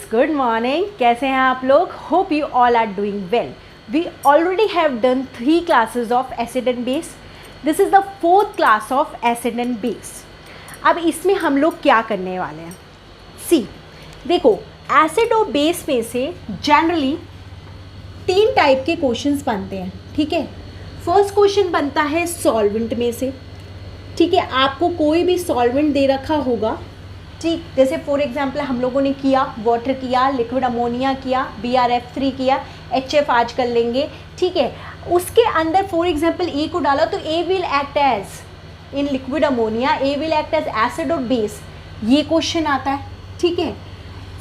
Students, good morning. कैसे हैं आप लोग? Hope you all are doing well. We already have done 3 classes of acid and base. This is the 4th class of acid and base. अब इसमें हम लोग क्या करने वाले हैं? सी, देखो, एसिड और बेस में से जनरली 3 टाइप के क्वेश्चंस बनते हैं, ठीक है। फर्स्ट क्वेश्चन बनता है सॉल्वेंट में से, ठीक है। आपको कोई भी सॉल्वेंट दे रखा होगा, ठीक, जैसे फॉर एग्जांपल हम लोगों ने किया वाटर किया, लिक्विड अमोनिया किया, BrF3 किया, HF आज कर लेंगे, ठीक है। उसके अंदर फॉर एग्जांपल ए को डाला तो A will act as in liquid ammonia, A will act as acid और बेस। ये क्वेश्चन आता है, ठीक है।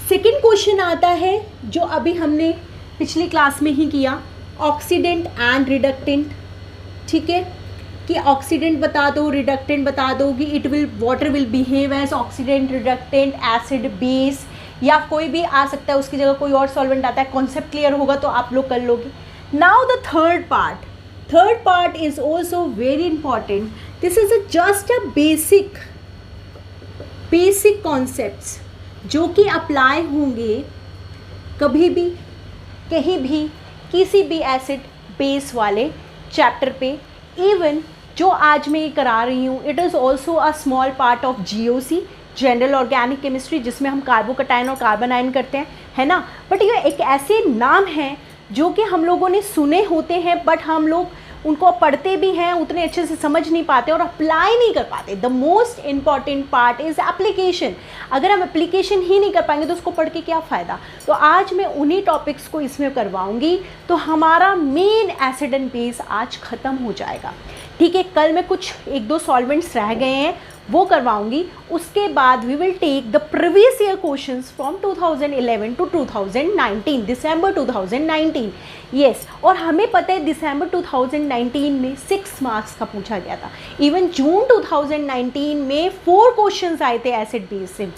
सेकेंड क्वेश्चन आता है जो अभी हमने पिछली क्लास में ही किया, ऑक्सीडेंट एंड रिडक्टेंट, ठीक है, कि ऑक्सीडेंट बता दो, रिडक्टेंट बता दो कि water will behave as oxidant, reductant, acid, base, या कोई भी आ सकता है, उसकी जगह कोई और सॉल्वेंट आता है। कॉन्सेप्ट क्लियर होगा तो आप लोग कर लोगे। Now the third part is also very important. This is just a basic concepts जो कि अप्लाई होंगे कभी भी, कहीं भी, किसी भी एसिड बेस वाले चैप्टर पे। इवन जो आज मैं ये करा रही हूँ, it is also a small part of GOC, general organic chemistry, जिसमें हम कार्बोकटायन और कार्बन आयन करते हैं, है ना। बट ये एक ऐसे नाम हैं जो कि हम लोगों ने सुने होते हैं, बट हम लोग उनको पढ़ते भी हैं, उतने अच्छे से समझ नहीं पाते और अप्लाई नहीं कर पाते। The most important part is application. अगर हम एप्लीकेशन ही नहीं कर पाएंगे तो उसको पढ़ के क्या फ़ायदा। तो आज मैं उन्हीं टॉपिक्स को इसमें करवाऊंगी, तो हमारा मेन एसिड एंड बेस आज ख़त्म हो जाएगा, ठीक है। कल में कुछ 1-2 सॉल्वेंट्स रह गए हैं, वो करवाऊंगी। उसके बाद we will take the previous year questions from 2011 to 2019, December 2019, yes. और हमें पता है दिसंबर 2019 में 6 मार्क्स का पूछा गया था। इवन जून 2019 में 4 क्वेश्चंस आए थे एसिड बेस से।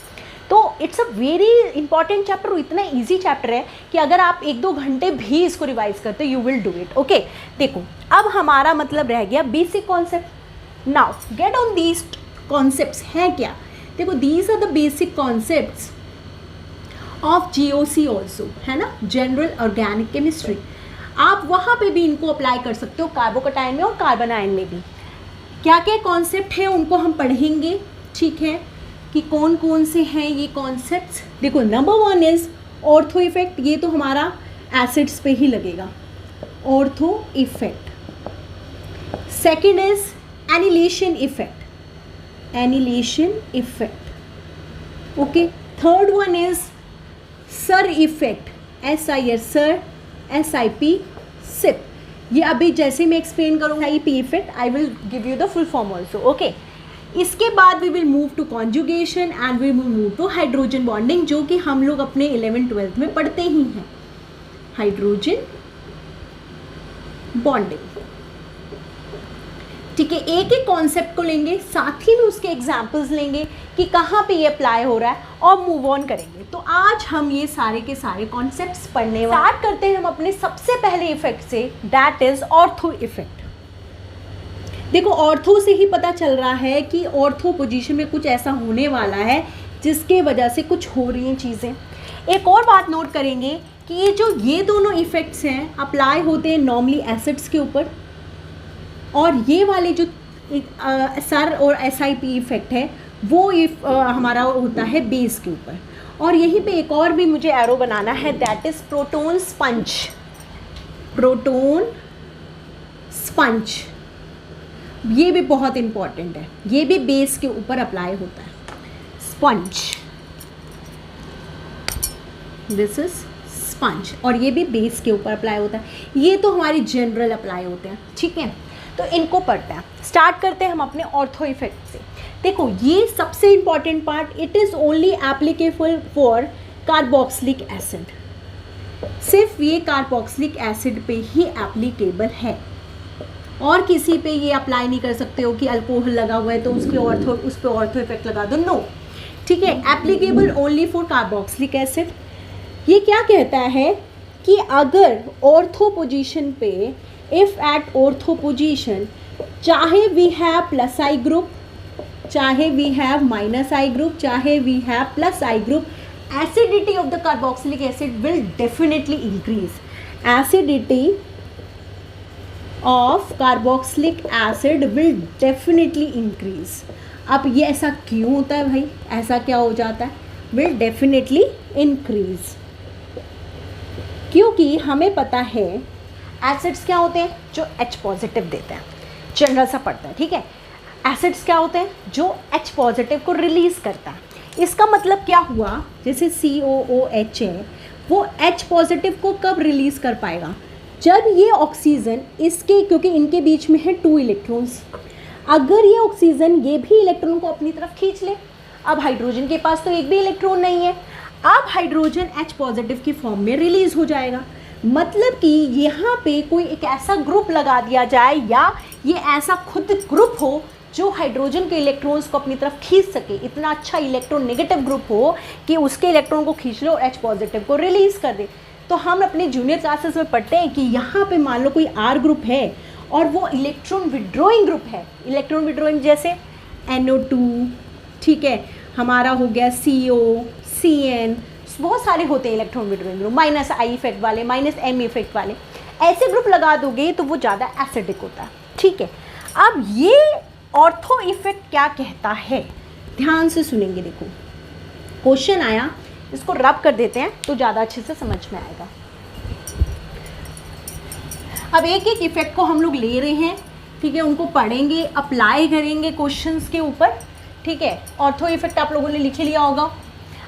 तो it's a very important chapter, इतना इजी चैप्टर है कि अगर आप 1-2 घंटे भी इसको रिवाइज करते you will do it, okay. देखो, अब हमारा मतलब रह गया basic concept. Now get on these concepts है क्या? देखो, these are the basic concepts of GOC also, है ना, जनरल ऑर्गेनिक केमिस्ट्री। आप वहाँ पे भी इनको अप्लाई कर सकते हो, कार्बोकटायन में और कार्बन आयन में भी। क्या क्या कॉन्सेप्ट है उनको हम पढ़ेंगे, ठीक है, कि कौन कौन से हैं ये कॉन्सेप्ट्स। देखो, नंबर 1 इज़ ऑर्थो इफेक्ट। ये तो हमारा एसिड्स पे ही लगेगा, ortho effect. Second is annihilation effect, annihilation effect, okay. Third one is sir effect, SIR, sir, SIP, sip. ये अभी जैसे मैं एक्सप्लेन करूँगा SIP effect, I will give you the full form also, okay. इसके बाद we will move to conjugation and we will move to hydrogen bonding, जो कि हम लोग अपने 11th-12th में पढ़ते ही हैं, हाइड्रोजन बॉन्डिंग, ठीक है। एक एक कॉन्सेप्ट को लेंगे, साथ ही में उसके एग्जाम्पल्स लेंगे कि कहाँ पे ये अप्लाई हो रहा है, और मूव ऑन करेंगे। तो आज हम ये सारे के सारे कॉन्सेप्ट्स पढ़ने वाले। स्टार्ट करते हैं हम अपने सबसे पहले इफेक्ट से, दैट इज ऑर्थो इफेक्ट। देखो, ऑर्थो से ही पता चल रहा है कि ऑर्थो पोजीशन में कुछ ऐसा होने वाला है जिसके वजह से कुछ हो रही हैं चीज़ें। एक और बात नोट करेंगे कि ये दोनों इफेक्ट्स हैं अप्लाई होते हैं नॉर्मली एसिड्स के ऊपर, और ये वाले जो सर और SIP इफेक्ट है वो हमारा होता है बेस के ऊपर। और यहीं पे एक और भी मुझे एरो बनाना है, that is proton sponge. Proton sponge ये भी बहुत इंपॉर्टेंट है, ये भी बेस के ऊपर अप्लाई होता है, स्पंज, दिस इज स्पंज, और ये भी बेस के ऊपर अप्लाई होता है। ये तो हमारी जनरल अप्लाई होते हैं, ठीक है। तो इनको पढ़ते हैं। स्टार्ट करते हैं हम अपने ऑर्थो इफेक्ट से। देखो, ये सबसे important part, it is only applicable for carboxylic acid. सिर्फ ये कार्बोक्सिलिक एसिड पे ही एप्लीकेबल है, और किसी पे ये अप्लाई नहीं कर सकते हो कि अल्कोहल लगा हुआ है तो उस पर ऑर्थो इफेक्ट लगा दो, नो, ठीक है। Applicable only for carboxylic acid. ये क्या कहता है कि अगर ऑर्थो पोजीशन पे, इफ एट ऑर्थो पोजीशन, चाहे we have plus I group, चाहे we have minus I group, चाहे we have plus I group, acidity of the carboxylic acid will definitely increase. Acidity of carboxylic acid will definitely increase. अब ये ऐसा क्यों होता है भाई, ऐसा क्या हो जाता है, will definitely increase, क्योंकि हमें पता है एसिड्स क्या होते हैं जो H पॉजिटिव देते हैं, जनरल सा पड़ता है, ठीक है। एसिड्स क्या होते हैं जो H पॉजिटिव को रिलीज़ करता है। इसका मतलब क्या हुआ, जैसे COOH है वो H पॉजिटिव को कब रिलीज़ कर पाएगा, जब ये ऑक्सीजन इसके, क्योंकि इनके बीच में है 2 इलेक्ट्रॉन्स, अगर ये ऑक्सीजन ये भी इलेक्ट्रॉन को अपनी तरफ खींच ले, अब हाइड्रोजन के पास तो एक भी इलेक्ट्रॉन नहीं है, अब हाइड्रोजन H पॉजिटिव की फॉर्म में रिलीज़ हो जाएगा। मतलब कि यहाँ पे कोई एक ऐसा ग्रुप लगा दिया जाए या ये ऐसा खुद ग्रुप हो जो हाइड्रोजन के इलेक्ट्रॉन्स को अपनी तरफ खींच सके, इतना अच्छा इलेक्ट्रॉन नेगेटिव ग्रुप हो कि उसके इलेक्ट्रॉन को खींच लो और H पॉजिटिव को रिलीज़ कर दे। तो हम अपने जूनियर क्लासेस में पढ़ते हैं कि यहाँ पे मान लो कोई R ग्रुप है और वो इलेक्ट्रॉन विड्रॉइंग ग्रुप है, इलेक्ट्रॉन विड्रॉइंग जैसे NO2, ठीक है, हमारा हो गया CO, CN, बहुत सारे होते हैं electron withdrawing group, -I effect वाले, -M इफेक्ट वाले, ऐसे ग्रुप लगा दोगे तो वो ज़्यादा एसिडिक होता है, ठीक है। अब ये ऑर्थो इफेक्ट क्या कहता है, ध्यान से सुनेंगे, देखो क्वेश्चन आया, इसको रब कर देते हैं तो ज़्यादा अच्छे से समझ में आएगा। अब एक एक इफेक्ट को हम लोग ले रहे हैं, ठीक है, उनको पढ़ेंगे, अप्लाई करेंगे क्वेश्चंस के ऊपर, ठीक है। ऑर्थो इफेक्ट आप लोगों ने लिख लिया होगा,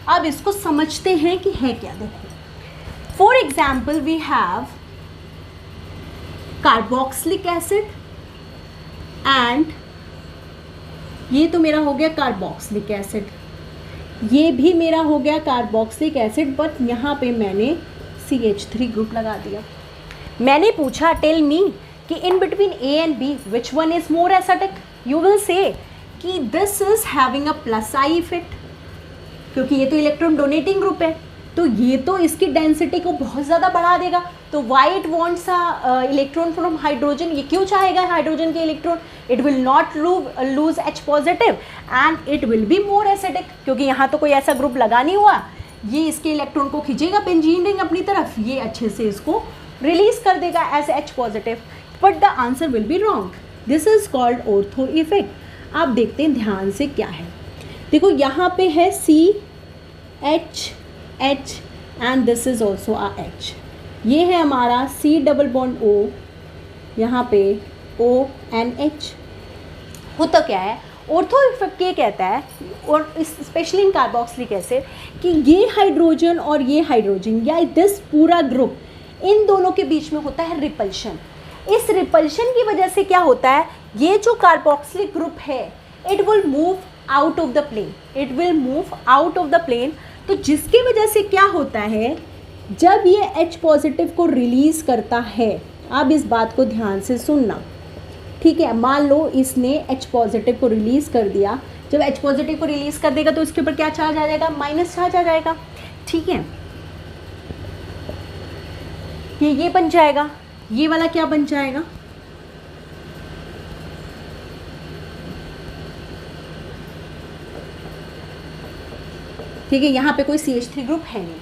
अब इसको समझते हैं कि है क्या। देखो for example we have carboxylic acid and ये तो मेरा हो गया कार्बोक्सिलिक एसिड, ये भी मेरा हो गया कार्बोक्सिलिक एसिड, बट यहाँ पे मैंने CH3 ग्रुप लगा दिया। मैंने पूछा टेल मी कि in between A and B which one is more acidic, you will say कि this is having a plus I effect, क्योंकि ये तो इलेक्ट्रॉन डोनेटिंग ग्रुप है, तो ये तो इसकी डेंसिटी को बहुत ज़्यादा बढ़ा देगा, तो why it wants electron from hydrogen, ये क्यों चाहेगा हाइड्रोजन के electron, it will not lose H positive and it will be more acidic, क्योंकि यहाँ तो कोई ऐसा ग्रुप लगा नहीं हुआ, ये इसके इलेक्ट्रॉन को खींचेगा बेंजीन रिंग अपनी तरफ, ये अच्छे से इसको रिलीज कर देगा as H positive, but the answer will be wrong, this is called ortho effect. आप देखते हैं ध्यान से क्या है, देखो यहाँ पे है CH and this is also a H, ये है हमारा C डबल बॉन्ड O, यहाँ पे ONH। होता क्या है, ऑर्थो इफेक्ट ये कहता है, और स्पेशली इन कार्बोक्सिलिक एसिड, कि ये हाइड्रोजन और ये हाइड्रोजन या दिस पूरा ग्रुप, इन दोनों के बीच में होता है रिपल्शन। इस रिपल्शन की वजह से क्या होता है, ये जो कार्बोक्सिलिक ग्रुप है it will move out of the plane, it will move out of the plane, तो जिसकी वजह से क्या होता है, जब ये H पॉजिटिव को रिलीज़ करता है, अब इस बात को ध्यान से सुनना, ठीक है, मान लो इसने H पॉजिटिव को रिलीज़ कर दिया, जब H पॉजिटिव को रिलीज़ कर देगा तो इसके ऊपर क्या चार्ज आ जाएगा, माइनस चार्ज आ जाएगा, ठीक है, ये बन जाएगा, ये वाला क्या बन जाएगा, ठीक है, यहाँ पे कोई CH3 ग्रुप है नहीं।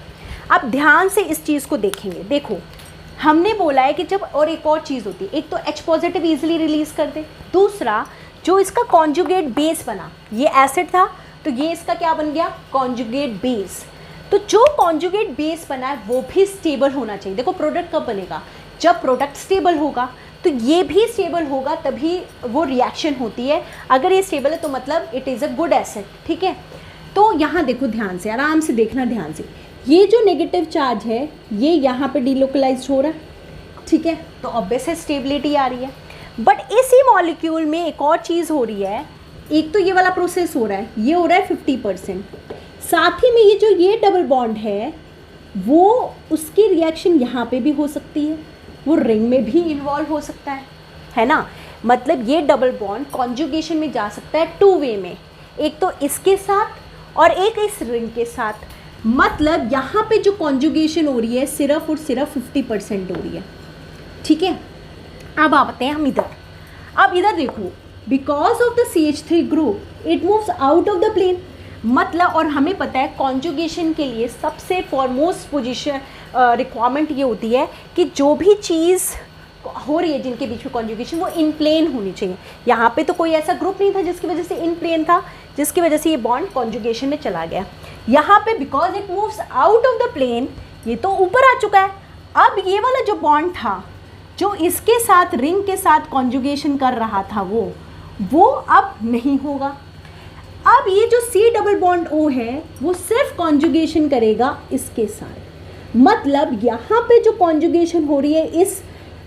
अब ध्यान से इस चीज़ को देखेंगे, देखो हमने बोला है कि जब, और एक और चीज़ होती है, एक तो H पॉजिटिव ईजिली रिलीज़ कर दे, दूसरा जो इसका कॉन्जुगेट बेस बना, ये एसिड था तो ये इसका क्या बन गया, कॉन्जुगेट बेस, तो जो कॉन्जुगेट बेस बना है वो भी स्टेबल होना चाहिए। देखो प्रोडक्ट कब बनेगा, जब प्रोडक्ट स्टेबल होगा, तो ये भी स्टेबल होगा तभी वो रिएक्शन होती है, अगर ये स्टेबल है तो मतलब it is a good acid, ठीक है। तो यहाँ देखो ध्यान से, आराम से देखना ध्यान से, ये जो नेगेटिव चार्ज है ये यहाँ पे डिलोकलाइज हो रहा है, ठीक है, तो ऑब्वियस है स्टेबिलिटी आ रही है, बट इसी मॉलिक्यूल में एक और चीज़ हो रही है, एक तो ये वाला प्रोसेस हो रहा है, ये हो रहा है 50%, साथ ही में ये जो ये डबल बॉन्ड है वो उसकी रिएक्शन यहाँ पे भी हो सकती है, वो रिंग में भी इन्वॉल्व हो सकता है ना, मतलब ये डबल बॉन्ड कॉन्जुगेशन में जा सकता है 2 वे में, एक तो इसके साथ और एक इस रिंग के साथ, मतलब यहाँ पे जो कॉन्जुगेशन हो रही है सिर्फ और सिर्फ 50% हो रही है, ठीक है। अब आते हैं हम इधर, अब इधर देखो, because of the CH3 group it moves out of the plane, मतलब, और हमें पता है कॉन्जुगेशन के लिए सबसे फॉरमोस्ट पोजीशन रिक्वायरमेंट ये होती है कि जो भी चीज़ हो रही है जिनके बीच में कॉन्जुगेशन, वो इन प्लेन होनी चाहिए। यहाँ पे तो कोई ऐसा ग्रुप नहीं था जिसकी वजह से इन प्लेन था, जिसकी वजह से ये बॉन्ड कॉन्जुगेशन में चला गया। यहाँ पे because it moves out of the plane, ये तो ऊपर आ चुका है। अब ये वाला जो बॉन्ड था जो इसके साथ रिंग के साथ कॉन्जुगेशन कर रहा था वो अब नहीं होगा। अब ये जो C डबल बॉन्ड O है वो सिर्फ कॉन्जुगेशन करेगा इसके साथ। मतलब यहाँ पे जो कॉन्जुगेशन हो रही है, इस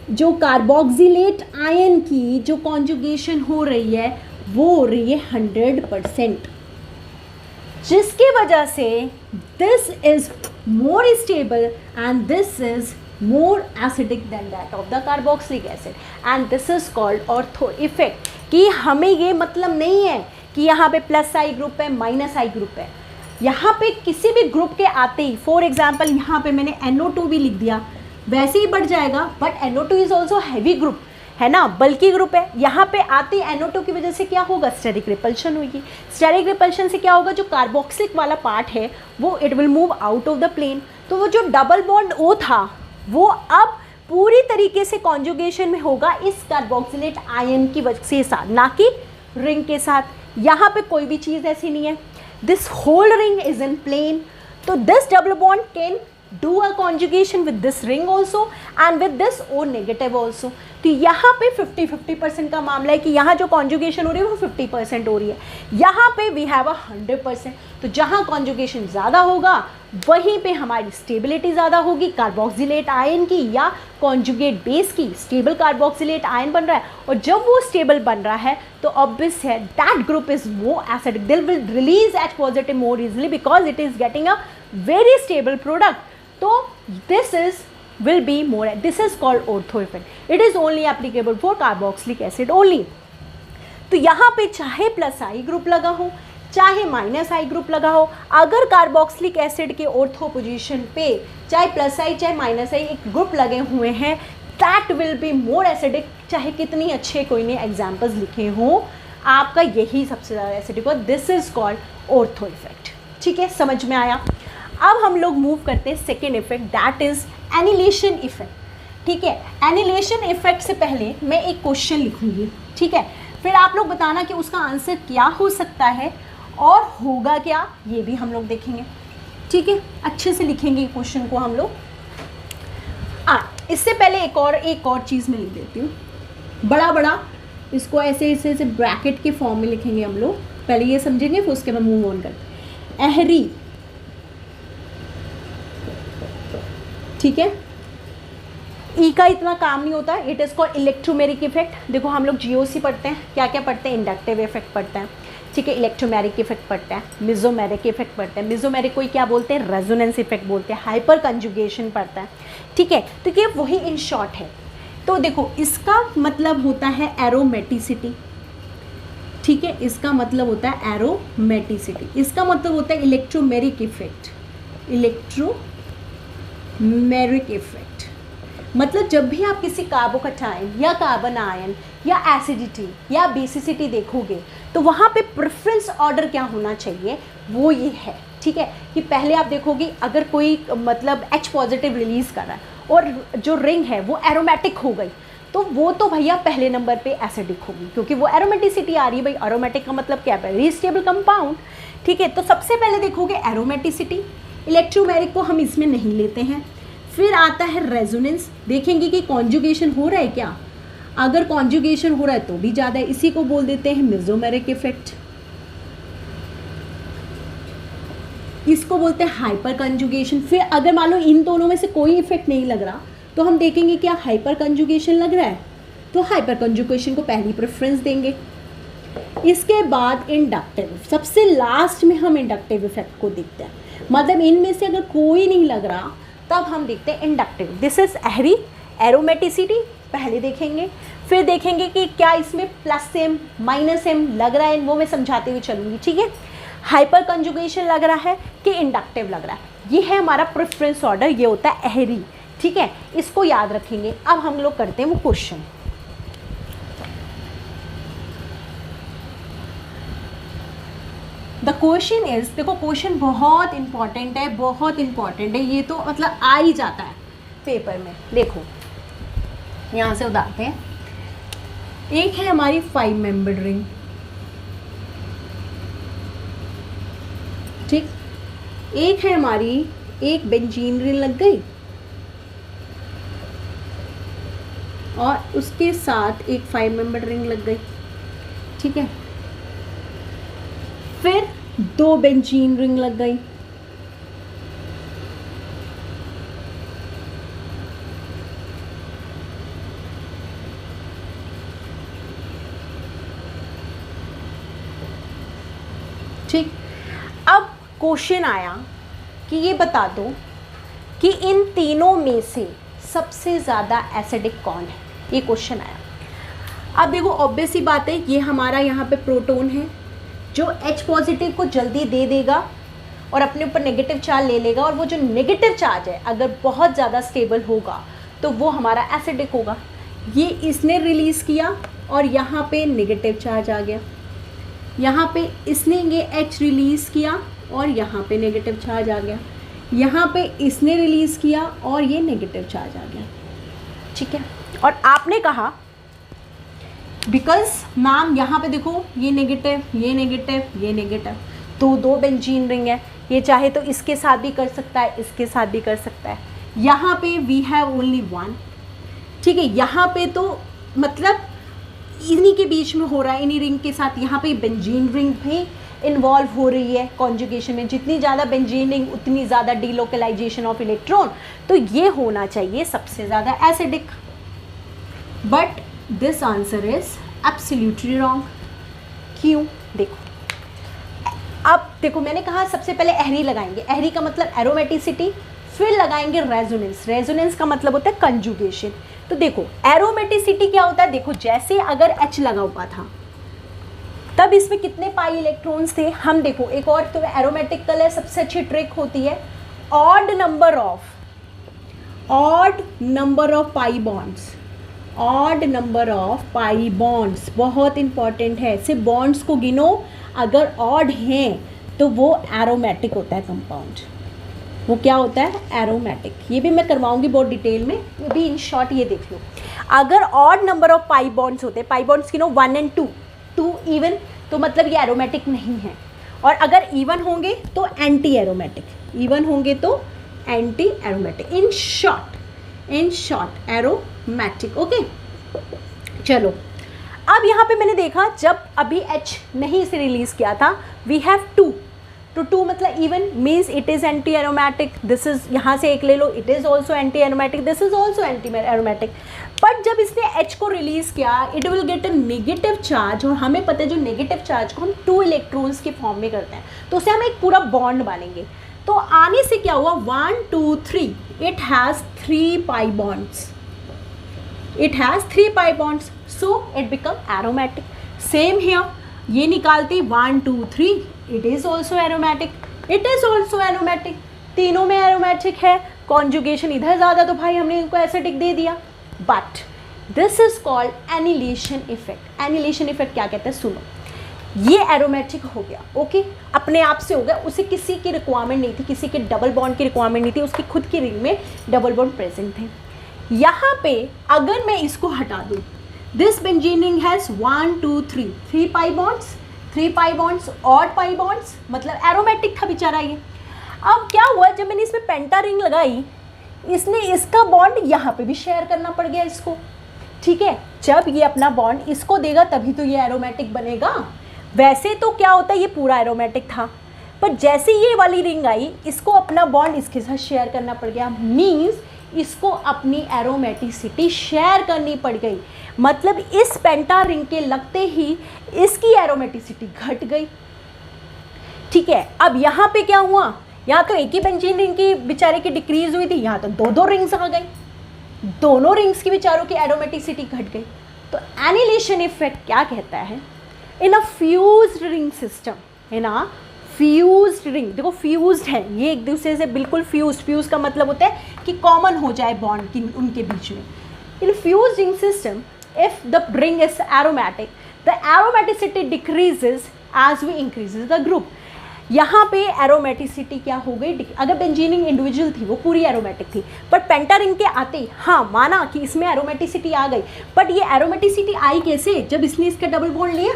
जो कार्बोक्सिलेट आयन की जो कॉन्जुगेशन हो रही है वो हो रही है 100%, जिसकी वजह से this is more stable and this is more acidic than that of the carboxylic acid, and this is called ortho effect। कि हमें ये मतलब नहीं है कि यहाँ पे प्लस आई ग्रुप है माइनस आई ग्रुप है, यहाँ पे किसी भी ग्रुप के आते ही, फॉर एग्जांपल यहाँ पे मैंने NO2 भी लिख दिया, वैसे ही बढ़ जाएगा, but NO2 is also heavy group है ना, बल्कि ग्रुप है। यहाँ पे आते ही NO2 की वजह से क्या होगा, स्टेरिक रिपल्शन होगी। स्टेरिक रिपल्शन से क्या होगा, जो कार्बोक्सिलिक वाला पार्ट है वो it will move out of the plane. तो वो जो डबल बॉन्ड O था वो अब पूरी तरीके से कॉन्जुगेशन में होगा इस कार्बोक्सिलेट आयन की वजह से साथ, ना कि रिंग के साथ। यहाँ पे कोई भी चीज़ ऐसी नहीं है, this whole ring is in plane, तो this double bond can do a conjugation with this ring also and with this O negative also. तो यहाँ पे 50-50% का मामला है कि यहाँ जो कॉन्जुगेशन हो रही है वो 50% हो रही है, यहाँ पे वी हैव 100%। तो जहाँ कॉन्जुगेशन ज़्यादा होगा वहीं पे हमारी स्टेबिलिटी ज़्यादा होगी कार्बोक्सिलेट आयन की या कॉन्जुगेट बेस की। स्टेबल कार्बोक्सिलेट आयन बन रहा है, और जब वो स्टेबल बन रहा है तो ऑब्वियस है that group is more acidic, they will release H positive more easily because it is getting a very stable product. तो this is will be more, this is called ortho effect, it is only applicable for carboxylic acid only। तो यहाँ पे चाहे plus I group लगा हो चाहे minus I group लगा हो, अगर कार्बोक्सिलिक एसिड के ऑर्थो पोजीशन पे चाहे प्लस आई चाहे माइनस आई एक ग्रुप लगे हुए हैं, that will be more acidic. चाहे कितनी अच्छे कोई ने एग्जाम्पल्स लिखे हों, आपका यही सबसे ज़्यादा एसिडिक हो। This is called ortho effect. ठीक है, समझ में आया। अब हम लोग मूव करते हैं second effect, that is annihilation effect. ठीक है, एनिलेशन इफेक्ट से पहले मैं एक क्वेश्चन लिखूंगी, ठीक है, फिर आप लोग बताना कि उसका आंसर क्या हो सकता है और होगा क्या, ये भी हम लोग देखेंगे। ठीक है, अच्छे से लिखेंगे क्वेश्चन को हम लोग। इससे पहले एक और चीज़ मैं लिख देती हूँ, बड़ा इसको ऐसे ब्रैकेट के फॉर्म में लिखेंगे हम लोग। पहले ये समझेंगे फिर उसके बाद मूव ऑन करते हैं। एहरी, ठीक है, ई का इतना काम नहीं होता, it is called electromeric effect. देखो हम लोग जीओसी पढ़ते हैं, क्या क्या पढ़ते हैं, इंडक्टिव इफेक्ट पढ़ते हैं, ठीक है, इलेक्ट्रोमेरिक इफेक्ट पढ़ते हैं, मिजोमेरिक इफेक्ट पढ़ते हैं। मिजोमेरिक को क्या बोलते हैं, रेजोनेंस इफेक्ट बोलते हैं, हाइपर कंजुगेशन पढ़ता है। ठीक है, तो ये वही इन शॉर्ट है। तो देखो इसका मतलब होता है एरोमेटिसिटी, ठीक है, इसका मतलब होता है एरोमेटिसिटी, इसका मतलब होता है इलेक्ट्रोमेरिक इफेक्ट, इलेक्ट्रोमेरिक इफेक्ट। मतलब जब भी आप किसी कार्बोकटायन या कार्बन आयन या एसिडिटी या बेसिसिटी देखोगे तो वहाँ पे प्रेफरेंस ऑर्डर क्या होना चाहिए, वो ये है। ठीक है, कि पहले आप देखोगे अगर कोई मतलब H पॉजिटिव रिलीज़ कर रहा है और जो रिंग है वो एरोमेटिक हो गई, तो वो तो भैया पहले नंबर पे एसिडिक होगी, क्योंकि वो एरोमेटिसिटी आ रही है। भाई एरोमेटिक का मतलब क्या है, वेरी स्टेबल कंपाउंड। ठीक है, तो सबसे पहले देखोगे एरोमेटिसिटी, इलेक्ट्रोमेरिक को हम इसमें नहीं लेते हैं। फिर आता है रेजोनेंस, देखेंगे कि कॉन्जुगेशन हो रहा है क्या, अगर कॉन्जुगेशन हो रहा है तो भी ज़्यादा है, इसी को बोल देते हैं मेसोमेरिक इफेक्ट। इसको बोलते हैं हाइपर कंजुगेशन। फिर अगर मान लो इन दोनों में से कोई इफेक्ट नहीं लग रहा तो हम देखेंगे क्या हाइपर कंजुगेशन लग रहा है, तो हाइपर कंजुगेशन को पहली प्रेफरेंस देंगे। इसके बाद इंडक्टिव, सबसे लास्ट में हम इंडक्टिव इफेक्ट को देखते हैं। मतलब इनमें से अगर कोई नहीं लग रहा तब हम देखते हैं inductive. This is Ehri, aromaticity पहले देखेंगे, फिर देखेंगे कि क्या इसमें प्लस एम माइनस एम लग रहा है, वो मैं समझाते हुए चलूँगी। ठीक है, हाइपर कंजुगेशन लग रहा है कि इंडक्टिव लग रहा है, ये है हमारा प्रेफरेंस ऑर्डर, ये होता है एहरी। ठीक है, इसको याद रखेंगे। अब हम लोग करते हैं वो क्वेश्चन। द क्वेश्चन इज, देखो क्वेश्चन बहुत इंपॉर्टेंट है, बहुत इंपॉर्टेंट है, ये तो मतलब आ ही जाता है पेपर में। देखो यहाँ से उतारते हैं, एक है हमारी 5 मेंबर्ड रिंग, ठीक, एक है हमारी एक बेंजीन रिंग लग गई और उसके साथ एक 5 मेंबर्ड रिंग लग गई, ठीक है, फिर 2 बेंजीन रिंग लग गई, ठीक। अब क्वेश्चन आया कि ये बता दो कि इन तीनों में से सबसे ज़्यादा एसिडिक कौन है, ये क्वेश्चन आया। अब देखो ऑब्वियस सी बात है, ये हमारा यहाँ पे प्रोटॉन है जो H पॉजिटिव को जल्दी दे देगा और अपने ऊपर नेगेटिव चार्ज ले लेगा, और वो जो नेगेटिव चार्ज है अगर बहुत ज़्यादा स्टेबल होगा तो वो हमारा एसिडिक होगा। ये इसने रिलीज़ किया और यहाँ पे नेगेटिव चार्ज आ गया, यहाँ पे इसने ये H रिलीज़ किया और यहाँ पे नेगेटिव चार्ज आ गया, यहाँ पे इसने रिलीज़ किया और ये नेगेटिव चार्ज आ गया, ठीक है। और आपने कहा बिकॉज मैम यहाँ पे देखो ये नेगेटिव, ये नेगेटिव, ये नेगेटिव, तो 2 बेंजीन रिंग है, ये चाहे तो इसके साथ भी कर सकता है, इसके साथ भी कर सकता है, यहाँ पे वी हैव ओनली 1, ठीक है। यहाँ पे तो मतलब इन्हीं के बीच में हो रहा है, इन्हीं रिंग के साथ यहाँ पे बेंजीन रिंग भी इन्वॉल्व हो रही है कॉन्जुगेशन में। जितनी ज़्यादा बेंजीन रिंग उतनी ज़्यादा डीलोकलाइजेशन ऑफ इलेक्ट्रॉन, तो ये होना चाहिए सबसे ज़्यादा acidic. But this answer is absolutely wrong. क्यों? देखो, अब देखो मैंने कहा सबसे पहले एहरी लगाएंगे, एहरी का मतलब एरोमेटिसिटी, फिर लगाएंगे रेजोनेंस, रेजोनेंस का मतलब होता है कंजुगेशन। तो देखो एरोमेटिसिटी क्या होता है, देखो जैसे अगर H लगा हुआ था तब इसमें कितने पाई इलेक्ट्रॉन्स थे, हम देखो एक और तो एरोमेटिक कलर सबसे अच्छी ट्रिक होती है, odd number of pi bonds, odd number of pi bonds बहुत इंपॉर्टेंट है। सिर्फ बॉन्ड्स को गिनो, अगर ऑड हैं तो वो एरोमेटिक होता है कंपाउंड, वो क्या होता है एरोमेटिक। ये भी मैं करवाऊंगी बहुत डिटेल में, ये भी इन शॉर्ट ये देख लो। अगर odd number of pi bonds होते हैं, पाई बॉन्ड्स गिनो 1 और 2, 2 इवन, तो मतलब ये एरोमेटिक नहीं है। और अगर इवन होंगे तो एंटी एरोमेटिक, इवन होंगे तो anti aromatic, in short aromatic. Okay चलो, अब यहाँ पे मैंने देखा जब अभी H नहीं इसे रिलीज़ किया था, वी हैव 2, तो 2 मतलब even means it is anti aromatic. This is, यहाँ से एक ले लो, it is also anti aromatic, this is also anti aromatic. But जब इसने H को रिलीज़ किया, it will get a negative charge, और हमें पता है जो नेगेटिव चार्ज को हम 2 इलेक्ट्रॉन्स के फॉर्म में करते हैं, तो उसे हम एक पूरा बॉन्ड मानेंगे। तो आने से क्या हुआ, 1 2 3, it has 3 pi bonds, it has 3 pi bonds, so it become aromatic. Same here, ये निकालते 1 2 3, it is also aromatic, it is also aromatic, तीनों में एरोमेटिक है। कॉन्जुगेशन इधर ज़्यादा तो भाई हमने इनको एसिडिक दे दिया। But this is called annihilation effect. Annihilation effect क्या कहते हैं, सुनो, ये एरोमेटिक हो गया, ओके, अपने आप से हो गया, उसे किसी की रिक्वायरमेंट नहीं थी, किसी के डबल बॉन्ड की रिक्वायरमेंट नहीं थी, उसकी खुद की रिंग में डबल बॉन्ड प्रेजेंट थे। यहाँ पे अगर मैं इसको हटा दूँ, this benzene ring has 1 2 3, 3 pi bonds, 3 pi bonds, odd pi bonds, मतलब एरोमेटिक था बेचारा ये। अब क्या हुआ, जब मैंने इसमें पेंटा रिंग लगाई, इसने इसका बॉन्ड यहाँ पे भी शेयर करना पड़ गया इसको, ठीक है। जब ये अपना बॉन्ड इसको देगा तभी तो ये एरोमेटिक बनेगा। वैसे तो क्या होता है, ये पूरा एरोमेटिक था, पर जैसे ये वाली रिंग आई, इसको अपना बॉन्ड इसके साथ शेयर करना पड़ गया, मीन्स इसको अपनी एरोमेटिसिटी शेयर करनी पड़ गई। मतलब इस पेंटा रिंग के लगते ही इसकी एरोमेटिसिटी घट गई, ठीक है। अब यहाँ पे क्या हुआ, यहाँ तो एक ही बेंजीन रिंग की बेचारे की डिक्रीज हुई थी, यहाँ तो 2 रिंग्स आ गई, दोनों रिंग्स की बेचारों की एरोमेटिसिटी घट गई। तो एनिलेशन इफेक्ट क्या कहता है, इन अ फ्यूज्ड रिंग सिस्टम, है ना, फ्यूज्ड रिंग, देखो फ्यूज्ड है ये एक दूसरे से बिल्कुल फ्यूज्ड, फ्यूज का मतलब होता है कि कॉमन हो जाए बॉन्ड की उनके बीच में। In fused ring system, if the ring is aromatic, the aromaticity decreases as we increases the group. यहाँ पे एरोमेटिसिटी क्या हो गई, अगर बेंजीन इंडिविजुअल थी वो पूरी एरोमेटिक थी, बट पेंटारिंग के आते ही हाँ माना कि इसमें एरोमेटिसिटी आ गई, बट ये एरोमेटिसिटी आई कैसे, जब इसने इसका डबल बॉन्ड लिया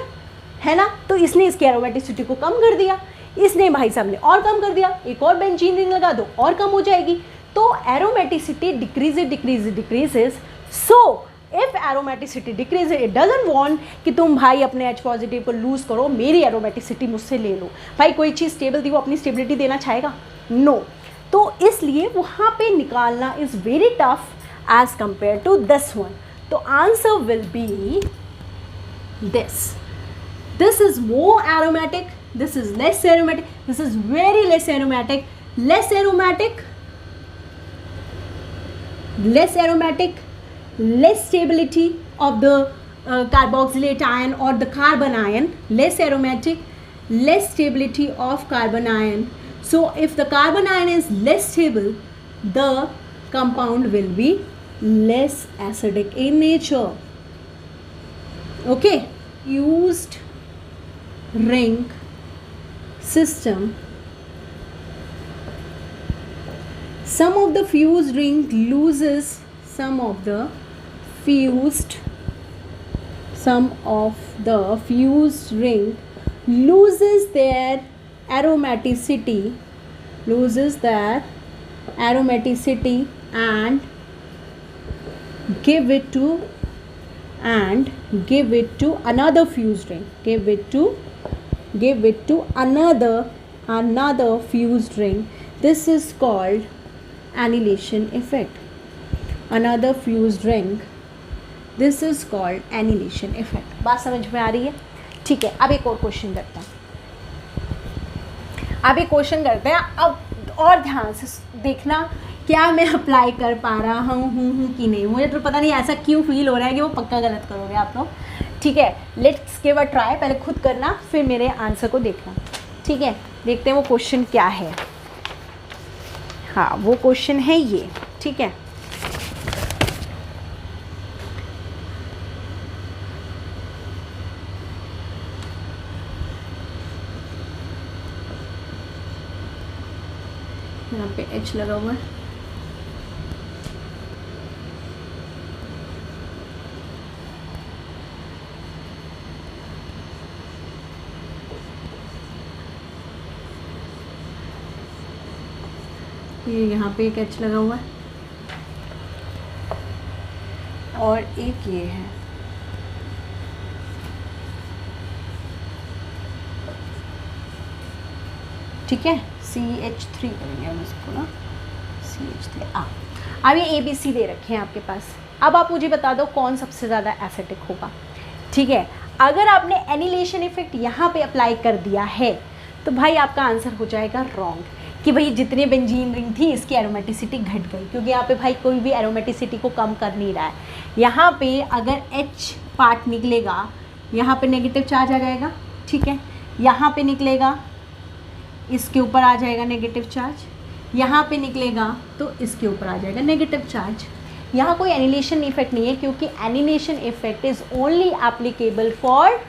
है ना, तो इसने इसकी एरोमेटिसिटी को कम कर दिया, इसने भाई साहब ने और कम कर दिया, एक और बेंजीन रिंग लगा दो और कम हो जाएगी। तो aromaticity decreases. So if aromaticity decrease, it doesn't want कि तुम भाई अपने H पॉजिटिव को लूज करो, मेरी एरोमेटिसिटी मुझसे ले लो। भाई कोई चीज़ स्टेबल थी वो अपनी स्टेबिलिटी देना चाहेगा, नो। तो इसलिए वहाँ पे निकालना is very tough as compare to this one. तो answer will be this is more aromatic, this is less aromatic, this is very less aromatic, less stability of the carboxylate ion or the carbon ion, less aromatic, less stability of carbon ion. So if the carbon ion is less stable, the compound will be less acidic in nature. Okay, fused ring system, some of the fused ring loses some of the fused ring loses their aromaticity and give it to another fused ring, give it to another fused ring. This is called annihilation effect. Another fused ring, this is called annihilation effect. बात समझ में आ रही है? ठीक है, अब एक और क्वेश्चन करते हैं। अब और ध्यान से देखना क्या मैं अप्लाई कर पा रहा हूँ कि नहीं। मुझे तो पता नहीं ऐसा क्यों फील हो रहा है कि वो पक्का गलत करोगे आप लोग। ठीक है, लेट्स गिव अ ट्राई। पहले खुद करना फिर मेरे आंसर को देखना। ठीक है, देखते हैं वो क्वेश्चन क्या है। हाँ, वो क्वेश्चन है ये। ठीक है, यहाँ पे H लगा हुआ है। ये यहाँ पे एक H लगा हुआ है और एक ये है। ठीक है, CH3 करेंगे हम इसको ना, CH3। अब ये ABC दे रखे हैं आपके पास। अब आप मुझे बता दो कौन सबसे ज़्यादा एसिडिक होगा। ठीक है, अगर आपने एनिलेशन इफेक्ट यहाँ पे अप्लाई कर दिया है तो भाई आपका आंसर हो जाएगा रॉन्ग, कि भाई जितने बेंजीन रिंग थी इसकी एरोमेटिसिटी घट गई, क्योंकि यहाँ पे भाई कोई भी एरोमेटिसिटी को कम कर नहीं रहा है। यहाँ पे अगर H पार्ट निकलेगा, यहाँ पे नेगेटिव चार्ज आ जाएगा। ठीक है, यहाँ पे निकलेगा, इसके ऊपर आ जाएगा नेगेटिव चार्ज, यहाँ पे निकलेगा तो इसके ऊपर आ जाएगा नेगेटिव चार्ज। यहाँ कोई एनिलेशन इफेक्ट नहीं है, क्योंकि annihilation effect is only applicable for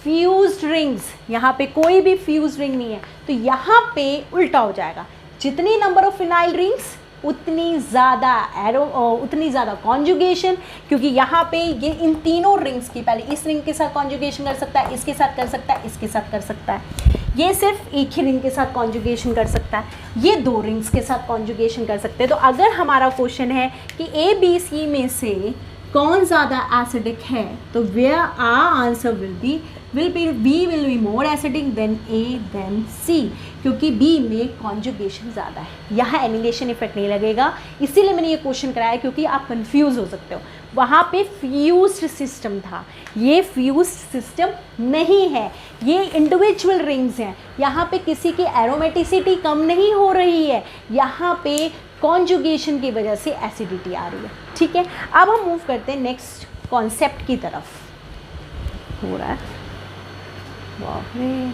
fused rings. यहाँ पे कोई भी फ्यूज्ड रिंग नहीं है, तो यहाँ पे उल्टा हो जाएगा। जितनी नंबर ऑफ फिनाइल रिंग्स उतनी ज़्यादा कॉन्जुगेशन, क्योंकि यहाँ पे ये इन तीनों रिंग्स की, पहले इस रिंग के साथ कॉन्जुगेशन कर सकता है, इसके साथ कर सकता है, इसके साथ कर सकता है। ये सिर्फ एक ही रिंग के साथ कॉन्जुगेशन कर सकता है, ये दो रिंग्स के साथ कॉन्जुगेशन कर सकते हैं। तो अगर हमारा क्वेश्चन है कि ABC में से कौन ज़्यादा एसिडिक है, तो where our answer will be B will be more acidic than A than C, क्योंकि B में कॉन्जुगेशन ज़्यादा है। यहाँ एनिलेशन इफेक्ट नहीं लगेगा, इसीलिए मैंने ये क्वेश्चन कराया, क्योंकि आप कंफ्यूज हो सकते हो। वहाँ पे फ्यूज्ड सिस्टम था, ये फ्यूज्ड सिस्टम नहीं है, ये इंडिविजुअल रिंग्स हैं। यहाँ पे किसी की एरोमेटिसिटी कम नहीं हो रही है, यहाँ पे कॉन्जुगेशन की वजह से एसिडिटी आ रही है। ठीक है, अब हम मूव करते हैं नेक्स्ट कॉन्सेप्ट की तरफ। हो रहा है, बाप रे,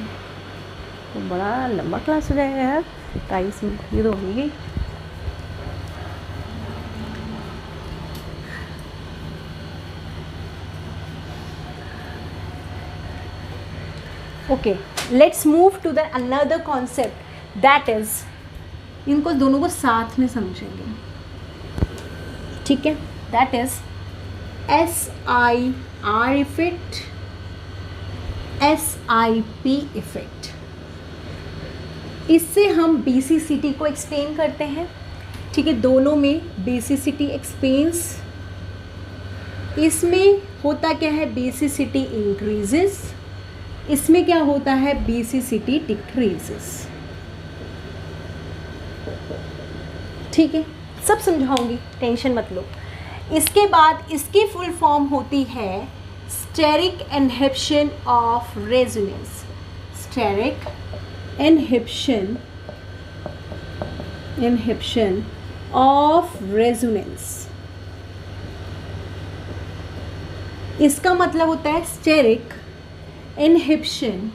तो बड़ा लंबा क्लास हो जाएगा यार, 23 मिनट ये तो हो गई। Okay, let's move to the another concept that is, इनको दोनों को साथ में समझेंगे, ठीक है, that is SIR effect, SIP effect. इससे हम BCCT को एक्सप्लेन करते हैं, ठीक है, दोनों में BCCT एक्सप्लेन्स। इसमें होता क्या है, BCCT इंक्रीजेस, इसमें क्या होता है, BCCT डिक्रीजेस, ठीक है, सब समझाऊंगी, टेंशन मत लो। इसके बाद इसकी फुल फॉर्म होती है steric inhibition of resonance, steric inhibition of resonance. इसका मतलब होता है steric inhibition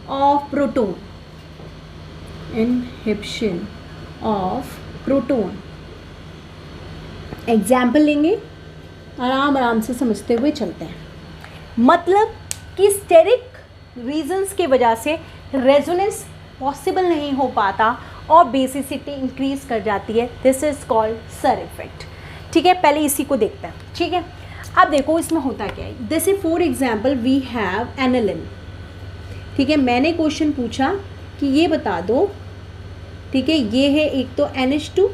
of proton, inhibition of proton. Example लेंगे, आराम आराम से समझते हुए चलते हैं। मतलब कि स्टेरिक रीजंस की वजह से रेजोनेंस पॉसिबल नहीं हो पाता और बेसिसिटी इंक्रीज कर जाती है, this is called sir effect, ठीक है। पहले इसी को देखते हैं, ठीक है। अब देखो इसमें होता क्या है, जैसे for example we have aniline, ठीक है, मैंने क्वेश्चन पूछा कि ये बता दो, ठीक है, ये है एक तो NH2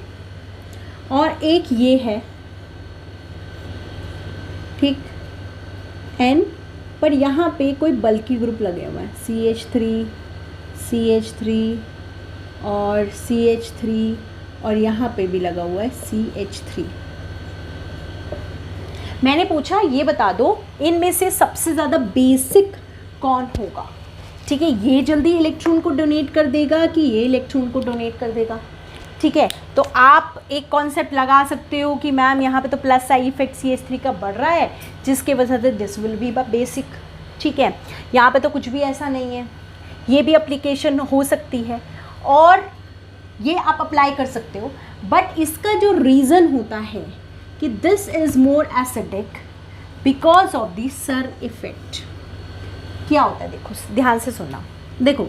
और एक ये है, ठीक, N, पर यहाँ पे कोई बल्कि ग्रुप लगे हुए हैं, CH3 और CH3 और यहाँ पे भी लगा हुआ है CH3। मैंने पूछा ये बता दो इनमें से सबसे ज़्यादा बेसिक कौन होगा, ठीक है, ये जल्दी इलेक्ट्रॉन को डोनेट कर देगा कि ये इलेक्ट्रॉन को डोनेट कर देगा, ठीक है। तो आप एक कॉन्सेप्ट लगा सकते हो कि मैम यहाँ पे तो प्लस आई इफेक्ट CH3 का बढ़ रहा है जिसके वजह से दिस विल बी बेसिक, ठीक है। यहाँ पे तो कुछ भी ऐसा नहीं है, ये भी एप्लीकेशन हो सकती है और ये आप अप्लाई कर सकते हो, बट इसका जो रीज़न होता है कि this is more acidic because of the sir effect. क्या होता है देखो, ध्यान से सुनना, देखो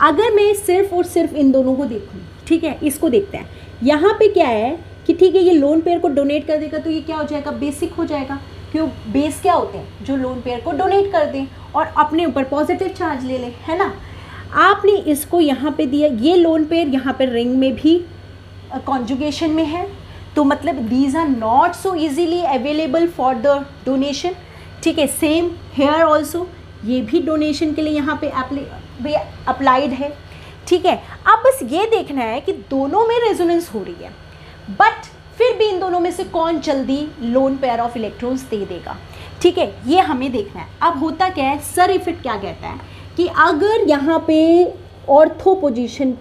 अगर मैं सिर्फ और सिर्फ इन दोनों को देखूँ, ठीक है, इसको देखते हैं, यहाँ पे क्या है कि ठीक है ये लोन पेयर को डोनेट कर देगा तो ये क्या हो जाएगा, बेसिक हो जाएगा, क्यों, बेस क्या होते हैं जो लोन पेयर को डोनेट कर दें और अपने ऊपर पॉजिटिव चार्ज ले लें, है ना। आपने इसको यहाँ पे दिया, ये लोन पेयर यहाँ पे रिंग में भी कॉन्जुगेशन में है, तो मतलब these are not so easily available for the donation, ठीक है। सेम हेयर ऑल्सो, ये भी डोनेशन के लिए यहाँ पे अप्लाइड है, ठीक है। अब बस ये देखना है कि दोनों में रेजोनेंस हो रही है, बट फिर भी इन दोनों में से कौन जल्दी lone pair of electrons they देगा, ठीक है, ये हमें देखना है। अब होता क्या है, सर इफेक्ट क्या कहता है कि अगर यहाँ पे ऑर्थो पोजीशन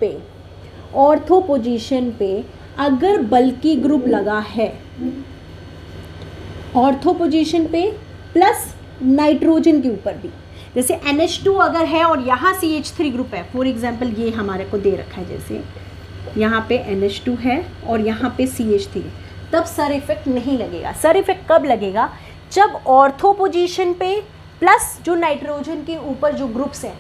पे अगर बल्कि ग्रुप लगा है, ऑर्थो पोजीशन पे प्लस नाइट्रोजन के ऊपर भी, जैसे NH2 अगर है और यहाँ CH3 ग्रुप है, फॉर एग्जांपल ये हमारे को दे रखा है, जैसे यहाँ पे NH2 है और यहाँ पे CH3, तब सर इफेक्ट नहीं लगेगा। सर इफेक्ट कब लगेगा, जब ऑर्थो पोजीशन पे प्लस जो नाइट्रोजन के ऊपर जो ग्रुप्स हैं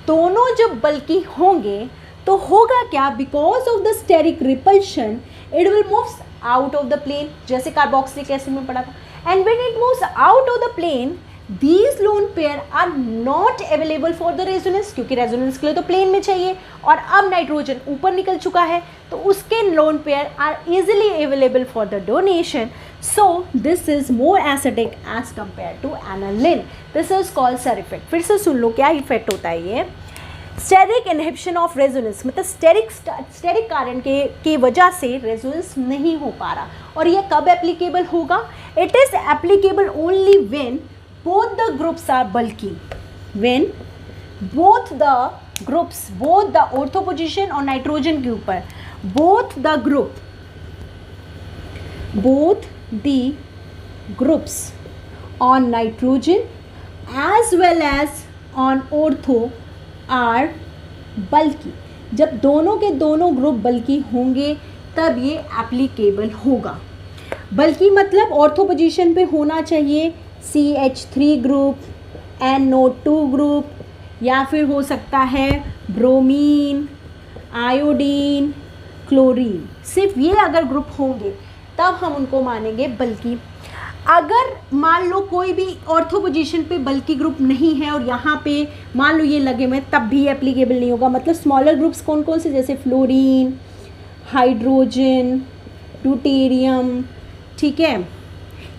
दोनों जब बल्कि होंगे तो होगा क्या, because of the steric repulsion it will moves out of the plane, जैसे कार्बोक्सिलिक एसिड में पढ़ा था, and when it moves out of the plane these lone pair are not available for the resonance, क्योंकि resonance के लिए तो plane में चाहिए और अब नाइट्रोजन ऊपर निकल चुका है तो उसके lone pair are easily available for the donation, so this is more acidic as compare to aniline, this is called sir effect. फिर से सुन लो क्या इफेक्ट होता है ये, स्टेरिक इनहिबिशन ऑफ रेजोनेंस, मतलब स्टेरिक कारण की वजह से रेजोनेंस नहीं हो पा रहा, और ये कब एप्लीकेबल होगा, it is applicable only when both the groups are bulky, when both the groups, both the ortho position और nitrogen के ऊपर both the groups on nitrogen as well as on ortho are bulky, जब दोनों के दोनों group बल्कि होंगे तब ये एप्लीकेबल होगा। बल्कि मतलब ऑर्थो पोजीशन पे होना चाहिए CH3 ग्रुप, NO2 ग्रुप या फिर हो सकता है ब्रोमीन, आयोडीन, क्लोरीन। सिर्फ ये अगर ग्रुप होंगे तब हम उनको मानेंगे बल्कि। अगर मान लो कोई भी ऑर्थो पोजीशन पे बल्कि ग्रुप नहीं है और यहाँ पे मान लो ये लगे हुए, तब भी एप्लीकेबल नहीं होगा। मतलब स्मॉलर ग्रुप्स कौन कौन से, जैसे फ्लोरीन, हाइड्रोजन, ड्यूटेरियम, ठीक है,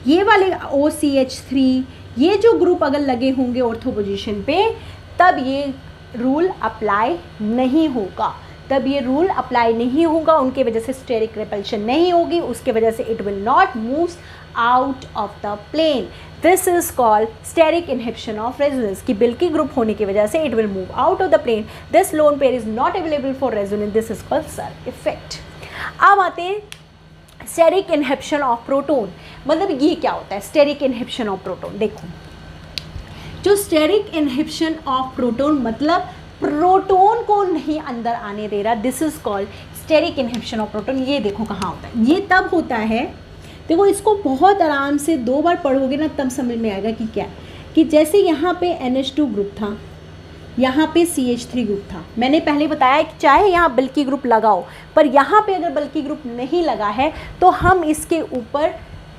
ये वाले OCH3, ये जो ग्रुप अगर लगे होंगे ऑर्थो पोजीशन पे तब ये रूल अप्लाई नहीं होगा, तब ये रूल अप्लाई नहीं होगा। उनके वजह से स्टेरिक रिपल्शन नहीं होगी, उसके वजह से it will not move out of the plane. This is called steric inhibition of resonance, कि बिल्की ग्रुप होने की वजह से it will move out of the plane. This lone pair is not available for resonance, this is called SIR effect. अब आते हैं steric inhibition of proton. मतलब ये क्या होता है स्टेरिक इनहिबिशन ऑफ प्रोटॉन? देखो, जो स्टेरिक इनहिबिशन ऑफ प्रोटॉन मतलब प्रोटॉन को नहीं अंदर आने दे रहा, this is called steric inhibition of proton. ये देखो कहाँ होता है, ये तब होता है, देखो इसको बहुत आराम से 2 बार पढ़ोगे ना तब समझ में आएगा कि क्या, कि जैसे यहाँ पे NH2 ग्रुप था, यहाँ पे CH3 ग्रुप था। मैंने पहले बताया कि चाहे यहाँ बल्कि ग्रुप लगाओ, पर यहाँ पे अगर बल्कि ग्रुप नहीं लगा है तो हम इसके ऊपर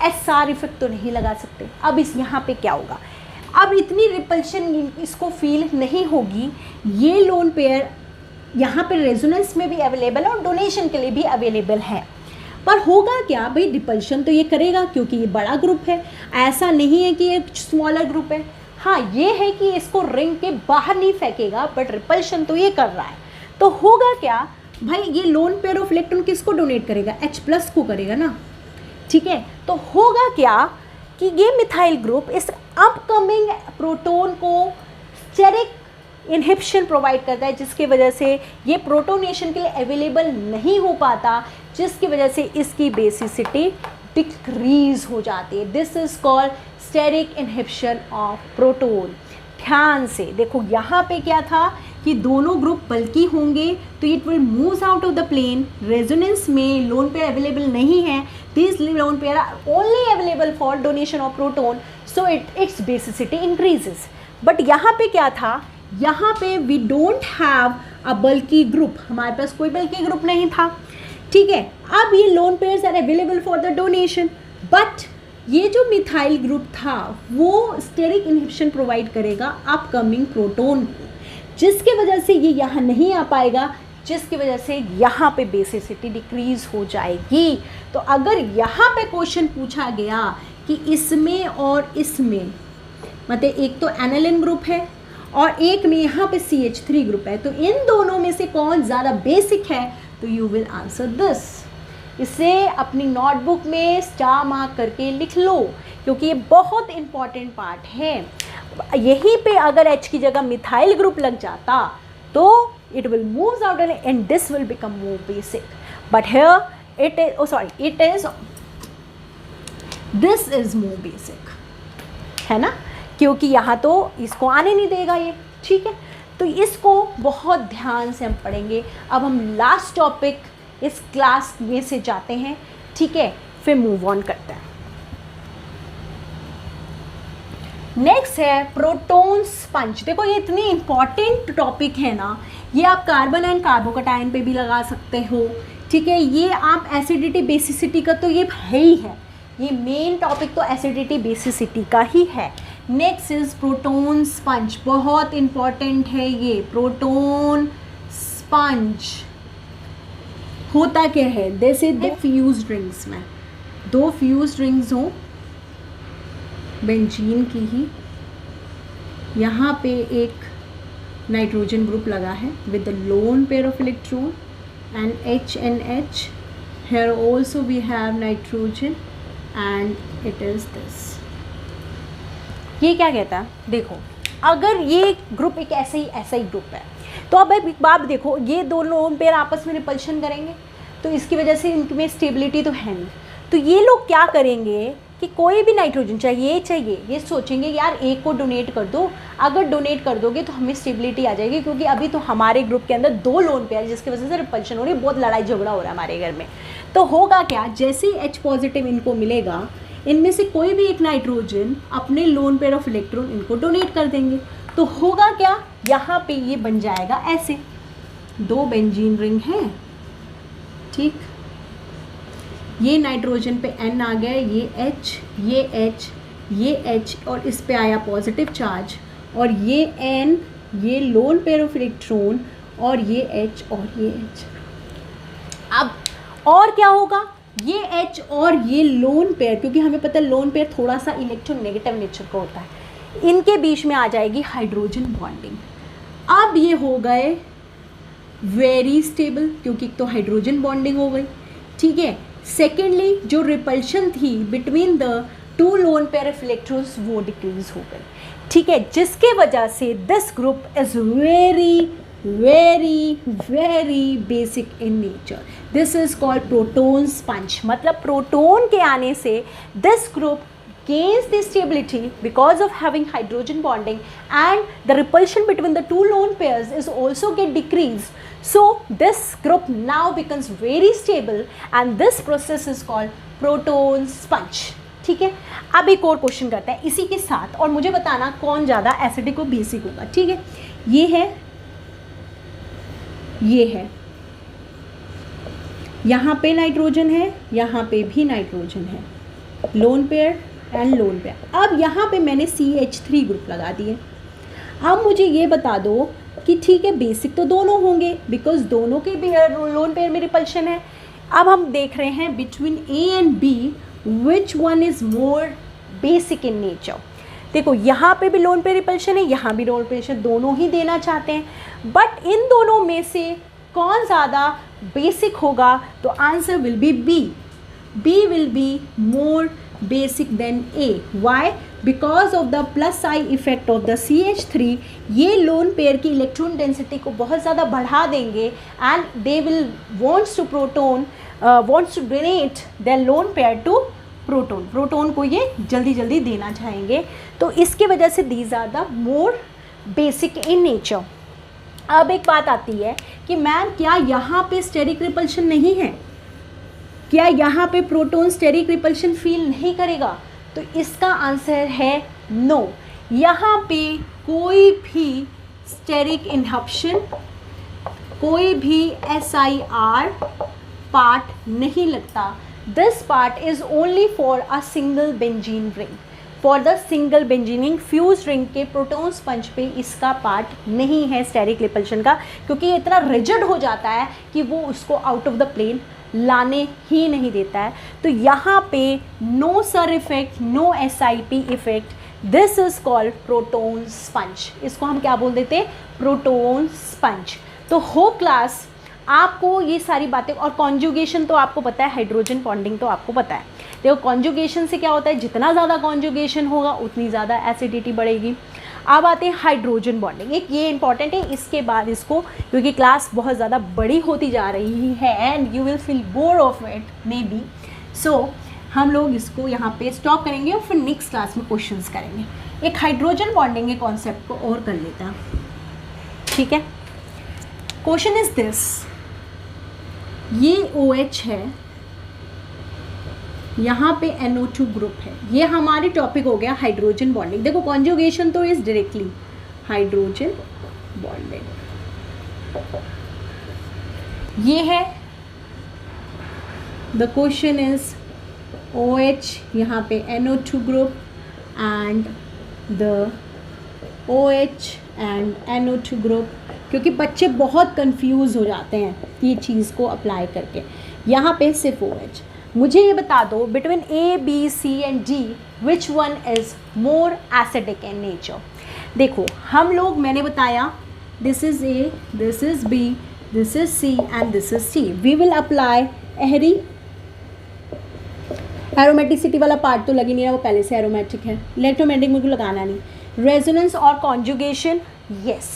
SR इफेक्ट तो नहीं लगा सकते। अब इस यहाँ पे क्या होगा, अब इतनी रिपल्शन इसको फील नहीं होगी। ये लोन पेयर यहाँ पे रेजोनेंस में भी अवेलेबल है और डोनेशन के लिए भी अवेलेबल है, पर होगा क्या भाई, रिपल्शन तो ये करेगा क्योंकि ये बड़ा ग्रुप है। ऐसा नहीं है कि ये स्मॉलर ग्रुप है, हाँ ये है कि इसको रिंग के बाहर नहीं फेंकेगा, बट रिपल्शन तो ये कर रहा है। तो होगा क्या भाई, ये लोन पेयर ऑफ इलेक्ट्रॉन किसको डोनेट करेगा, H+ को करेगा ना, ठीक है। तो होगा क्या कि ये मिथाइल ग्रुप इस अपकमिंग प्रोटॉन को स्टेरिक इनहिबिशन प्रोवाइड करता है, जिसकी वजह से ये प्रोटोनेशन के लिए अवेलेबल नहीं हो पाता, जिसकी वजह से इसकी बेसिसिटी डिक्रीज हो जाती है। This is called steric inhibition of proton. ध्यान से देखो, यहाँ पे क्या था कि दोनों ग्रुप बल्कि होंगे तो it will move out of the plane. Resonance में लोन पेयर अवेलेबल नहीं है, this lone pair are only available for donation of proton, so its basicity increases. But यहाँ पे क्या था, यहाँ पे वी डोंट हैव अ बल्कि ग्रुप, हमारे पास कोई बल्कि ग्रुप नहीं था, ठीक है। अब ये lone pairs are available for the donation, but ये जो मिथाइल ग्रुप था वो स्टेरिक इनहिबिशन प्रोवाइड करेगा अपकमिंग प्रोटॉन को, जिसके वजह से ये यहाँ नहीं आ पाएगा, जिसकी वजह से यहाँ पे बेसिसिटी डिक्रीज हो जाएगी। तो अगर यहाँ पे क्वेश्चन पूछा गया कि इसमें और इसमें, मतलब एक तो एनालिन ग्रुप है और एक में यहाँ पे CH3 ग्रुप है, तो इन दोनों में से कौन ज़्यादा बेसिक है, तो यू विल आंसर दिस। इसे अपनी नोटबुक में स्टार मार्क करके लिख लो, क्योंकि ये बहुत इंपॉर्टेंट पार्ट है। यहीं पे अगर H की जगह मिथाइल ग्रुप लग जाता तो it will move out and this will become more basic, but here it is this is more basic, है ना, क्योंकि यहाँ तो इसको आने नहीं देगा ये, ठीक है। तो इसको बहुत ध्यान से हम पढ़ेंगे। अब हम लास्ट टॉपिक इस क्लास में से जाते हैं, ठीक है, फिर मूव ऑन करते हैं। नेक्स्ट है प्रोटॉन स्पंज। देखो ये इतनी इंपॉर्टेंट टॉपिक है ना, ये आप कार्बन एंड कार्बोकैटायन पे भी लगा सकते हो, ठीक है। ये आप एसिडिटी बेसिसिटी का तो ये है ही है, ये मेन टॉपिक तो एसिडिटी बेसिसिटी का ही है। नेक्स्ट इज प्रोटॉन स्पंज, बहुत इंपॉर्टेंट है ये। प्रोटॉन स्पंज होता क्या है, जैसे 2 फ्यूज रिंग्स में 2 फ्यूज रिंग्स हो बेंजीन की ही, यहाँ पे एक नाइट्रोजन ग्रुप लगा है with the lone pair of electron and H and H, here also we have nitrogen and it is this। ये क्या कहता है, देखो अगर ये ग्रुप एक ऐसा ही ग्रुप है, तो अब एक बात देखो, ये 2 लोन पेयर आपस में रिपल्शन करेंगे तो इसकी वजह से इनमें स्टेबिलिटी तो है नहीं। तो ये लोग क्या करेंगे कि कोई भी नाइट्रोजन चाहिए, ये सोचेंगे यार एक को डोनेट कर दो, अगर डोनेट कर दोगे तो हमें स्टेबिलिटी आ जाएगी, क्योंकि अभी तो हमारे ग्रुप के अंदर 2 लोन पेयर जिसकी वजह से रिपल्शन हो रही है, बहुत लड़ाई झगड़ा हो रहा है हमारे घर में। तो होगा क्या, जैसे ही H पॉजिटिव इनको मिलेगा, इनमें से कोई भी एक नाइट्रोजन अपने लोन पेयर ऑफ इलेक्ट्रॉन इनको डोनेट कर देंगे, तो होगा क्या, यहाँ पे ये बन जाएगा ऐसे, 2 बेंजीन रिंग हैं, ठीक, ये नाइट्रोजन पे N आ गया, ये H, ये H और इस पे आया पॉजिटिव चार्ज, और ये N, ये लोन पेयर ऑफ इलेक्ट्रॉन, और ये H और ये H। अब और क्या होगा, ये H और ये लोन पेयर, क्योंकि हमें पता है लोन पेयर थोड़ा सा इलेक्ट्रोनेगेटिव नेचर का होता है, इनके बीच में आ जाएगी हाइड्रोजन बॉन्डिंग। अब ये हो गए वेरी स्टेबल, क्योंकि तो हाइड्रोजन बॉन्डिंग हो गई, ठीक है। सेकेंडली जो रिपल्शन थी between the 2 lone pair of electrons वो डिक्रीज हो गई, ठीक है, जिसके वजह से this group is very very very basic in nature. This is called proton sponge, मतलब प्रोटोन के आने से this group gains the stability because of having hydrogen bonding, and the repulsion between the 2 lone pairs is also get decreased. So this group now becomes very stable and this process is called proton sponge, ठीक है। अब एक और question करते हैं इसी के साथ, और मुझे बताना कौन ज़्यादा एसिडिक और बेसिक होगा, ठीक है। ये है, यहाँ पे नाइट्रोजन है, यहाँ पे भी नाइट्रोजन है, lone pair and lone pair. अब यहाँ पे मैंने CH3 ग्रुप लगा दिए। अब मुझे ये बता दो कि ठीक है बेसिक तो दोनों होंगे, बिकॉज दोनों के भी लोन पेयर में रिपल्शन है। अब हम देख रहे हैं between A and B which one is more basic in nature. देखो यहाँ पे भी लोन पेयर रिपल्शन है, यहाँ भी लोन रिपल्शन, दोनों ही देना चाहते हैं, बट इन दोनों में से कौन ज़्यादा बेसिक होगा, तो answer will be B will be more basic than A. Why? Because of the plus I effect of the CH3, ये लोन पेयर की इलेक्ट्रॉन डेंसिटी को बहुत ज़्यादा बढ़ा देंगे, and they will wants to donate their lone pair to proton को ये जल्दी जल्दी देना चाहेंगे, तो इसकी वजह से these are the more basic in nature. अब एक बात आती है कि मैम क्या यहाँ पे स्टेरिक रिपल्शन नहीं है, क्या यहाँ पे प्रोटोन स्टेरिक रिपल्शन फील नहीं करेगा, तो इसका आंसर है नो। यहाँ पे कोई भी स्टेरिक इनहब्शन, कोई भी SIR पार्ट नहीं लगता। This part is only for a single benzene ring, for the single बेंजीनिंग fuse ring के प्रोटोन स्पंज पे इसका पार्ट नहीं है स्टेरिक रिपल्शन का, क्योंकि ये इतना रिजिड हो जाता है कि वो उसको आउट ऑफ द प्लेन लाने ही नहीं देता है। तो यहाँ पे no SIR effect, no SIP effect, this is called proton sponge. इसको हम क्या बोल देते हैं, प्रोटोन स्पंज। तो हो क्लास आपको ये सारी बातें, और कॉन्जुगेशन तो आपको पता है, हाइड्रोजन बॉन्डिंग तो आपको पता है। देखो कॉन्जुगेशन से क्या होता है, जितना ज़्यादा कॉन्जुगेशन होगा उतनी ज़्यादा एसिडिटी बढ़ेगी। अब आते हैं हाइड्रोजन बॉन्डिंग, एक ये इंपॉर्टेंट है, इसके बाद इसको, क्योंकि क्लास बहुत ज़्यादा बड़ी होती जा रही है and you will feel bore of it may be, so हम लोग इसको यहाँ पे स्टॉप करेंगे और फिर नेक्स्ट क्लास में क्वेश्चंस करेंगे। एक हाइड्रोजन बॉन्डिंग के कॉन्सेप्ट को और कर लेता है, ठीक है। क्वेश्चन इज दिस, ये OH है, यहाँ पे NO2 ग्रुप है, ये हमारी टॉपिक हो गया हाइड्रोजन बॉन्डिंग। देखो कॉन्जुगेशन तो इज डायरेक्टली हाइड्रोजन बॉन्डिंग, ये है द क्वेश्चन इज OH, यहाँ पे NO2 group and the OH and NO2 group, क्योंकि बच्चे बहुत कंफ्यूज हो जाते हैं ये चीज़ को अप्लाई करके। यहाँ पे सिर्फ OH। मुझे ये बता दो between A, B, C and D which one is more acidic in nature. देखो हम लोग, मैंने बताया this is A, this is B, this is C and this is C। We will apply एहरी, एरोमेटिसिटी वाला पार्ट तो लग ही नहीं रहा, वो पहले से एरोमेटिक है। इलेक्ट्रोमैग्नेटिक मुझे लगाना नहीं। रेजोनेंस और कॉन्जुगेशन, यस,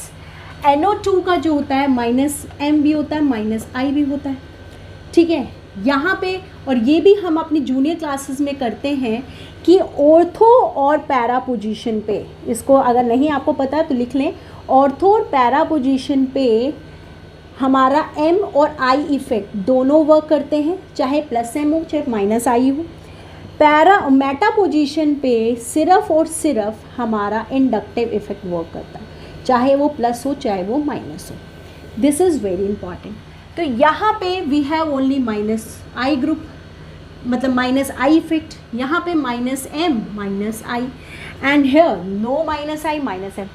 NO2 का जो होता है -M भी होता है, -I भी होता है, ठीक है। यहाँ पे, और ये भी हम अपनी जूनियर क्लासेस में करते हैं कि ऑर्थो और पैरा पोजीशन पे, इसको अगर नहीं आपको पता तो लिख लें, ऑर्थो और पैरा पोजीशन पे हमारा M और I इफेक्ट दोनों वर्क करते हैं, चाहे +M हो चाहे -I हो। मेटा पोजीशन पे सिर्फ और सिर्फ हमारा इंडक्टिव इफेक्ट वर्क करता है। चाहे वो प्लस हो चाहे वो माइनस हो. This is very important. तो यहाँ पे we have only minus I group, मतलब माइनस आई इफेक्ट. यहाँ पे minus M minus I, and here no minus I minus M.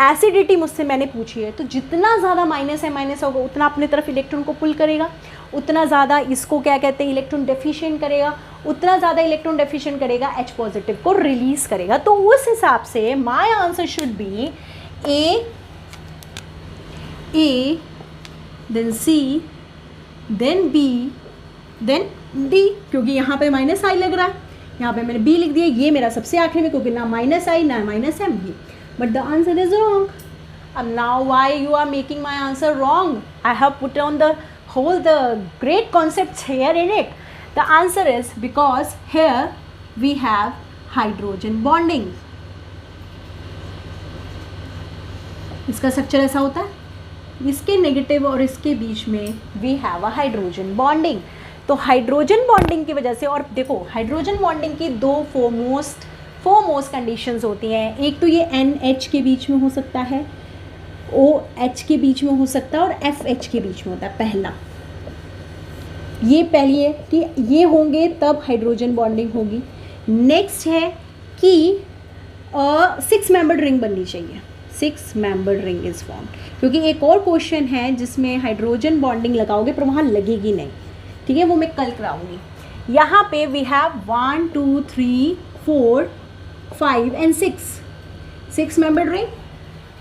Acidity मुझसे मैंने पूछी है, तो जितना ज़्यादा माइनस एम माइनस होगा उतना अपने तरफ इलेक्ट्रॉन को पुल करेगा, उतना ज़्यादा इसको क्या कहते हैं इलेक्ट्रॉन डेफिशिएंट करेगा, उतना ज़्यादा इलेक्ट्रॉन डेफिशिएंट करेगा H पॉजिटिव को रिलीज़ करेगा. तो उस हिसाब से my answer should be A then C then B then D, क्योंकि यहाँ पे माइनस आई लग रहा है, यहाँ पे मैंने बी लिख दिया, ये मेरा सबसे आखिरी में, क्योंकि ना माइनस आई ना minus M B. But the answer is wrong. अब now why you are making my answer wrong? I have put on the whole the great concepts here in it. The answer is because here we have hydrogen bonding. इसका structure ऐसा होता है, इसके negative और इसके बीच में we have a hydrogen bonding. तो hydrogen bonding की वजह से, और देखो हाइड्रोजन बॉन्डिंग की दो फोरमोस्ट कंडीशंस होती हैं. एक तो ये NH के बीच में हो सकता है, OH के बीच में हो सकता है, और FH के बीच में होता है. पहला ये पहली है कि ये होंगे तब हाइड्रोजन बॉन्डिंग होगी. नेक्स्ट है कि 6 मेंबर्ड रिंग बननी चाहिए. 6 मेंबर्ड रिंग इज फॉर्म, क्योंकि एक और क्वेश्चन है जिसमें हाइड्रोजन बॉन्डिंग लगाओगे पर वहाँ लगेगी नहीं. ठीक है, वो मैं कल कराऊंगी. यहाँ पे we have 1 2 3 4 5 and 6 membered ring,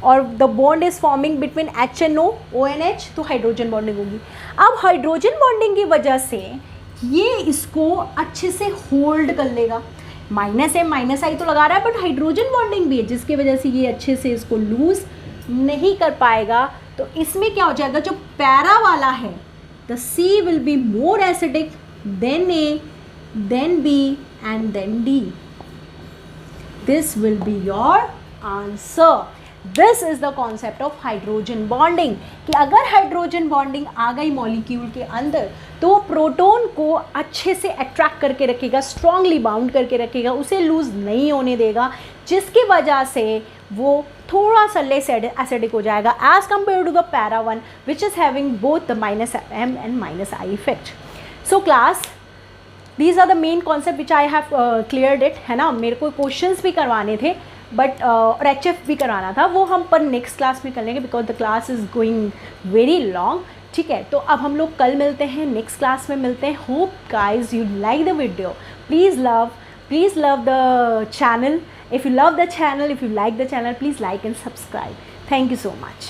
और the bond is forming between HNO ONH, तो हाइड्रोजन बॉन्डिंग होगी. अब हाइड्रोजन बॉन्डिंग की वजह से ये इसको अच्छे से होल्ड कर लेगा. माइनस एम माइनस आई तो लगा रहा है, बट हाइड्रोजन बॉन्डिंग भी है जिसकी वजह से ये अच्छे से इसको लूज नहीं कर पाएगा. तो इसमें क्या हो जाएगा, जो पैरा वाला है, the C will be more acidic than A then B and then D. This will be your answer. This is the concept of hydrogen bonding, कि अगर हाइड्रोजन बॉन्डिंग आ गई मॉलिक्यूल के अंदर तो वो प्रोटॉन को अच्छे से अट्रैक्ट करके रखेगा, स्ट्रांगली बाउंड करके रखेगा, उसे लूज नहीं होने देगा, जिसकी वजह से वो थोड़ा सा लेस एसिडिक हो जाएगा as compare to the para one which is having both the minus M and minus I effect. So class, these are the main concept which I have cleared it, है ना. मेरे को questions भी करवाने थे, but और HF भी कराना था, वो हम पर नेक्स्ट क्लास में कर लेंगे because the class is going very long. ठीक है, तो अब हम लोग कल मिलते हैं, नेक्स्ट क्लास में मिलते हैं. Hope guys you like the video. Please love the channel. If you love the channel, if you like the channel, please like and subscribe. Thank you so much.